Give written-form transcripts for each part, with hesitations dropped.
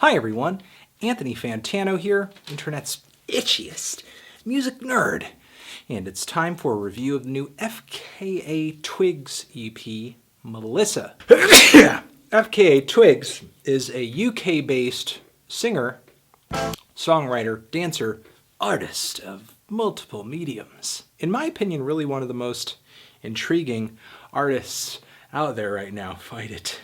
Hi everyone, Anthony Fantano here, internet's itchiest music nerd. And it's time for a review of the new FKA TWIGS EP, Melissa. FKA TWIGS is a UK-based singer, songwriter, dancer, artist of multiple mediums. In my opinion, really one of the most intriguing artists out there right now. Fight it.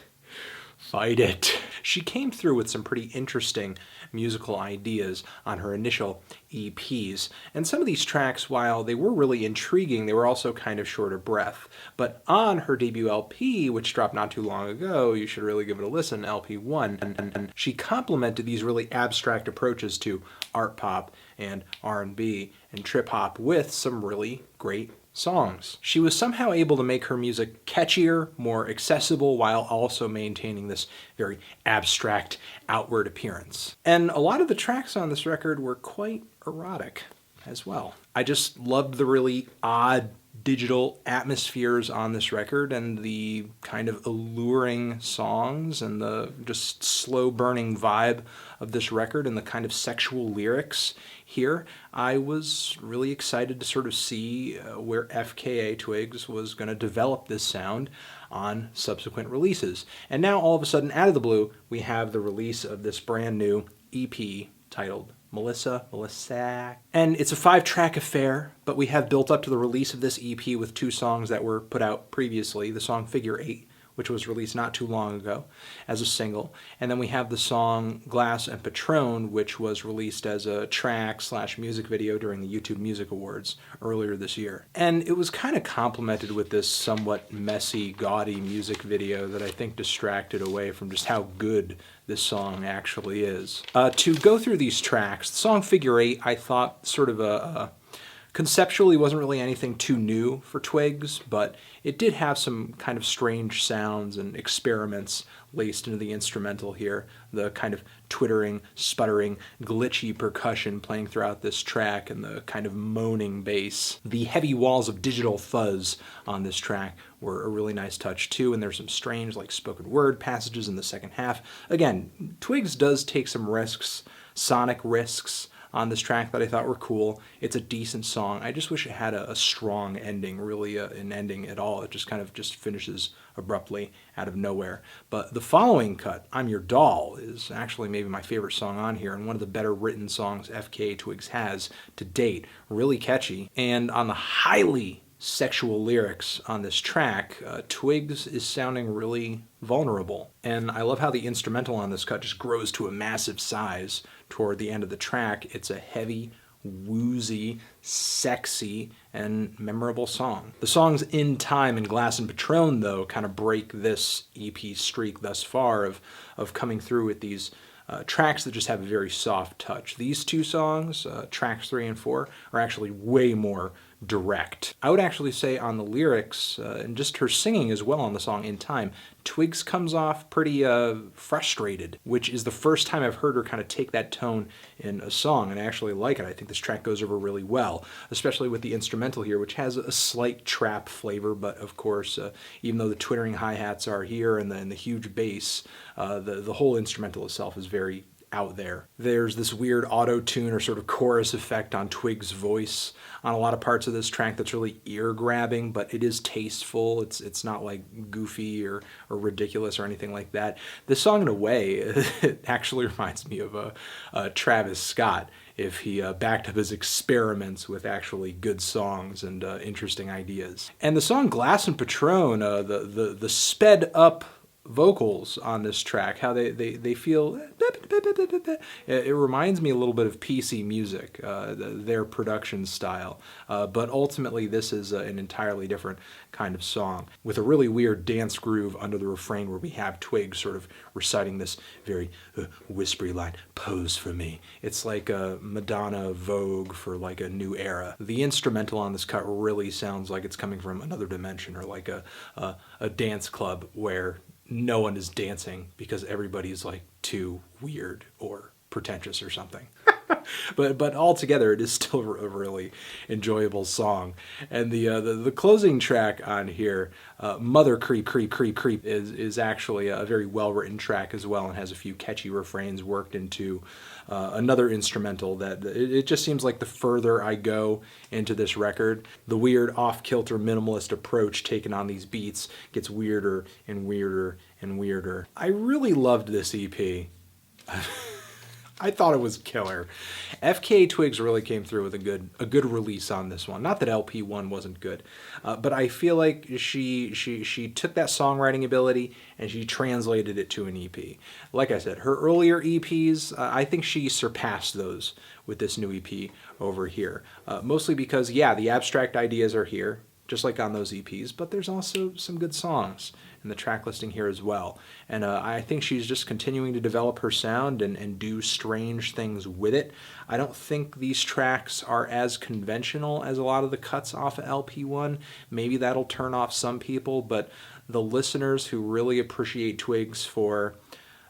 Fight it. She came through with some pretty interesting musical ideas on her initial EPs. And some of these tracks, while they were really intriguing, they were also kind of short of breath. But on her debut LP, which dropped not too long ago, you should really give it a listen, LP1, and she complemented these really abstract approaches to art pop and R&B and trip hop with some really great songs. She was somehow able to make her music catchier, more accessible, while also maintaining this very abstract outward appearance. And a lot of the tracks on this record were quite erotic as well. I just loved the really odd digital atmospheres on this record and the kind of alluring songs and the just slow burning vibe of this record and the kind of sexual lyrics here. I was really excited to sort of see where FKA TWIGS was going to develop this sound on subsequent releases. And now all of a sudden, out of the blue, we have the release of this brand new EP titled Melissa. And it's a 5-track affair, but we have built up to the release of this EP with 2 songs that were put out previously. The song Figure 8, which was released not too long ago as a single. And then we have the song Glass and Patron, which was released as a track/music video during the YouTube Music Awards earlier this year. And it was kind of complemented with this somewhat messy, gaudy music video that I think distracted away from just how good this song actually is. To go through these tracks, the song Figure 8, I thought sort of conceptually wasn't really anything too new for TWIGS, but it did have some kind of strange sounds and experiments laced into the instrumental here. The kind of twittering, sputtering, glitchy percussion playing throughout this track and the kind of moaning bass. The heavy walls of digital fuzz on this track were a really nice touch too, and there's some strange like spoken word passages in the second half. Again, TWIGS does take some risks, sonic risks, on this track that I thought were cool. It's a decent song. I just wish it had a strong ending, really an ending at all. It just kind of just finishes abruptly out of nowhere. But the following cut, I'm Your Doll, is actually maybe my favorite song on here and one of the better written songs FKA TWIGS has to date. Really catchy. And on the highly sexual lyrics on this track, TWIGS is sounding really vulnerable. And I love how the instrumental on this cut just grows to a massive size toward the end of the track. It's a heavy, woozy, sexy, and memorable song. The songs In Time and Glass and Patron, though, kind of break this EP streak thus far of coming through with these tracks that just have a very soft touch. These 2 songs, tracks 3 and 4, are actually way more direct. I would actually say on the lyrics, and just her singing as well on the song In Time, TWIGS comes off pretty frustrated, which is the first time I've heard her kind of take that tone in a song, and I actually like it. I think this track goes over really well, especially with the instrumental here, which has a slight trap flavor, but of course, even though the twittering hi-hats are here and the huge bass, the whole instrumental itself is very out there. There's this weird auto-tune or sort of chorus effect on TWIGS' voice on a lot of parts of this track that's really ear-grabbing, but it is tasteful. It's not like goofy or ridiculous or anything like that. This song, in a way, it actually reminds me of Travis Scott if he backed up his experiments with actually good songs and interesting ideas. And the song Glass and Patron, the sped up vocals on this track, how they feel, it reminds me a little bit of PC music, their production style, but ultimately this is an entirely different kind of song with a really weird dance groove under the refrain where we have TWIGS sort of reciting this very whispery line, "Pose for me." It's like a Madonna Vogue for like a new era. The instrumental on this cut really sounds like it's coming from another dimension, or like a dance club where no one is dancing because everybody's like too weird or pretentious or something. but altogether, it is still a really enjoyable song. And the closing track on here, Mother Creep, Creep, Creep, Creep, is actually a very well-written track as well, and has a few catchy refrains worked into another instrumental that it just seems like the further I go into this record, the weird off-kilter minimalist approach taken on these beats gets weirder and weirder and weirder. I really loved this EP. I thought it was killer. FKA TWIGS really came through with a good release on this one. Not that LP1 wasn't good, but I feel like she took that songwriting ability and she translated it to an EP. Like I said, her earlier EPs, I think she surpassed those with this new EP over here. Mostly because, yeah, the abstract ideas are here, just like on those EPs, but there's also some good songs in the track listing here as well. And I think she's just continuing to develop her sound and do strange things with it. I don't think these tracks are as conventional as a lot of the cuts off of LP1. Maybe that'll turn off some people, but the listeners who really appreciate TWIGS for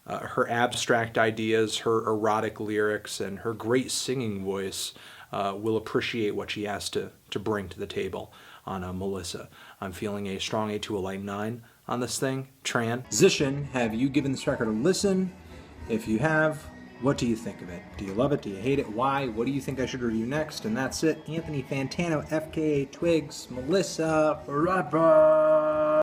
her abstract ideas, her erotic lyrics, and her great singing voice will appreciate what she has to bring to the table on Melissa. I'm feeling a strong 8 to a light 9 on this thing. Transition, have you given this record a listen? If you have, what do you think of it? Do you love it? Do you hate it? Why? What do you think I should review next? And that's it. Anthony Fantano, FKA TWIGS, Melissa, rapper.